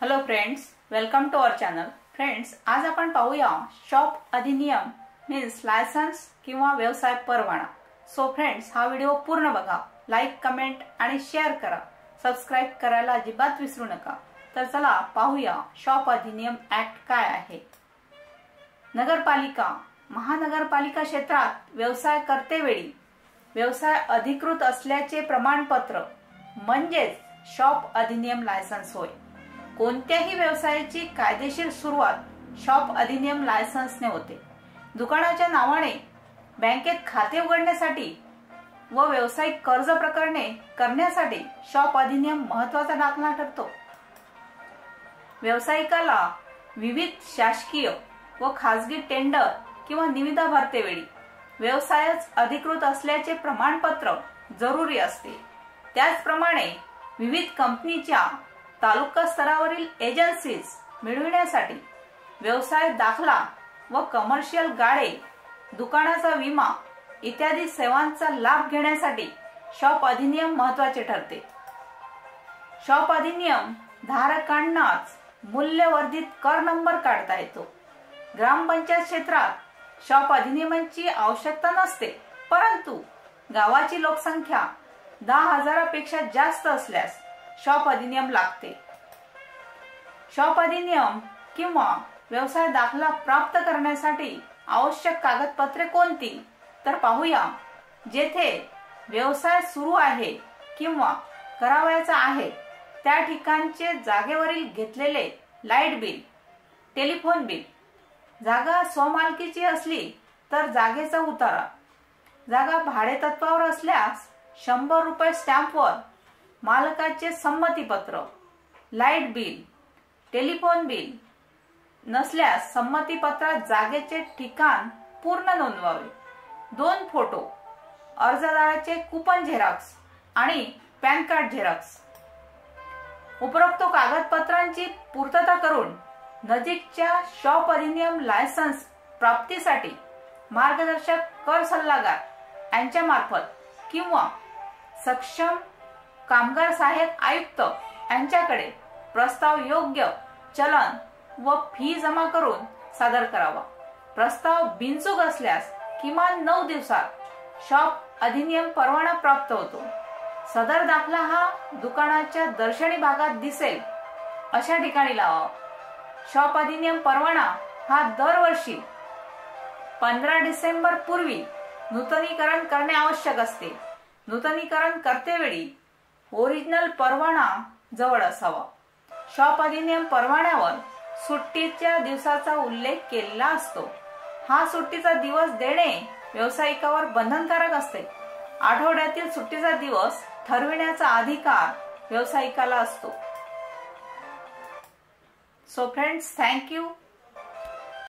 Hello friends, welcome to our channel. Friends, आज आपण पाहूया शॉप अधिनियम मीन्स लायसन्स किंवा व्यवसाय परवाना। सो फ्रेंड्स, हा व्हिडिओ पूर्ण बघा, लाईक कमेंट आणि शेअर करा, सबस्क्राइब करायला अजिबात विसरू नका। तर चला पाहूया शॉप अधिनियम ऍक्ट काय आहे। नगरपालिका महानगरपालिका क्षेत्रात व्यवसाय करतेवेळी व्यवसाय अधिकृत असल्याचे प्रमाणपत्र म्हणजेच शॉप अधिनियम लायसन्स होय। कोणत्याही व्यवसायाची कायदेशीर सुरुवात शॉप अधिनियम लायसन्सने होते। दुकानाच्या नावाने बँकेत खाते उघडण्यासाठी व व्यावसायिक कर्ज प्रकरणे करण्यासाठी शॉप अधिनियम महत्त्वाचा दाखला ठरतो। व्यावसायिकाला विविध शासकीय व खासगी टेंडर किंवा निविदा भरतेवेळी व्यवसायच अधिकृत असल्याचे प्रमाणपत्र जरुरी असते। त्याचप्रमाणे विविध कंपनीच्या तालुका स्तरावरील एजन्सीज मिळविण्यासाठी व्यवसाय दाखला व कमर्शियल गाडे, दुकानाचा विमा इत्यादी सेवांचा लाभ घेण्यासाठी शॉप अधिनियम महत्त्वाचे ठरते। शॉप अधिनियम धारकांनाच मूल्यवर्धित कर नंबर काढता येतो। ग्रामपंचायत क्षेत्रात शॉप अधिनियमांची आवश्यकता नसते, परंतु गावाची लोकसंख्या 10,000 पेक्षा जास्त असल्यास शॉप अधिनियम लागते। शॉप अधिनियम किंवा व्यवसाय दाखला प्राप्त करण्यासाठी आवश्यक कागदपत्रे कोणती तर पाहूया। जेथे व्यवसाय सुरू आहे किंवा करावयाचा आहे त्या ठिकाणचे जागेवरील घेतलेले लाईट बिल, टेलिफोन बिल, जागा स्वमालकीची असली तर जागेचा उतारा, जागा भाडेतत्वावर असल्यास 100 रुपये स्टॅम्पवर मालकाचे संमतीपत्र, लाईट बिल, टेलिफोन बिल नसल्यास संमतीपत्रात जागेचे ठिकाण पूर्ण नोंदवावे, 2 फोटो, अर्जदाराचे कूपन झेरॉक्स आणि पॅन कार्ड झेरॉक्स। उपरोक्त कागदपत्रांची पूर्तता करून नजीकच्या शॉप अधिनियम लायसन्स प्राप्तीसाठी मार्गदर्शक कर सल्लागार यांच्या मार्फत किंवा सक्षम कामगार सहाय्यक आयुक्त यांच्याकडे प्रस्ताव योग्य चलन व फी जमा करून सादर करावा। प्रस्ताव बिनचूक असल्यास किमान 9 दिवसात शॉप अधिनियम परवाना प्राप्त होतो। सदर दाखला हा दुकानाच्या दर्शनी भागात दिसेल अशा ठिकाणी लावावा। शॉप अधिनियम परवाना हा दरवर्षी 15 डिसेंबर पूर्वी नूतनीकरण करणे आवश्यक असते। नूतनीकरण करतेवेळी ओरिजिनल परवाना जवळ असावा। शॉप अधिनियम परवान्यावर सुट्टीच्या दिवसाचा उल्लेख केलेला असतो। हा सुट्टीचा दिवस देणे व्यावसायिकावर बंधनकारक असते। आठवड्यातील सुट्टीचा दिवस ठरविण्याचा अधिकार व्यावसायिकाला असतो। So friends, thank you.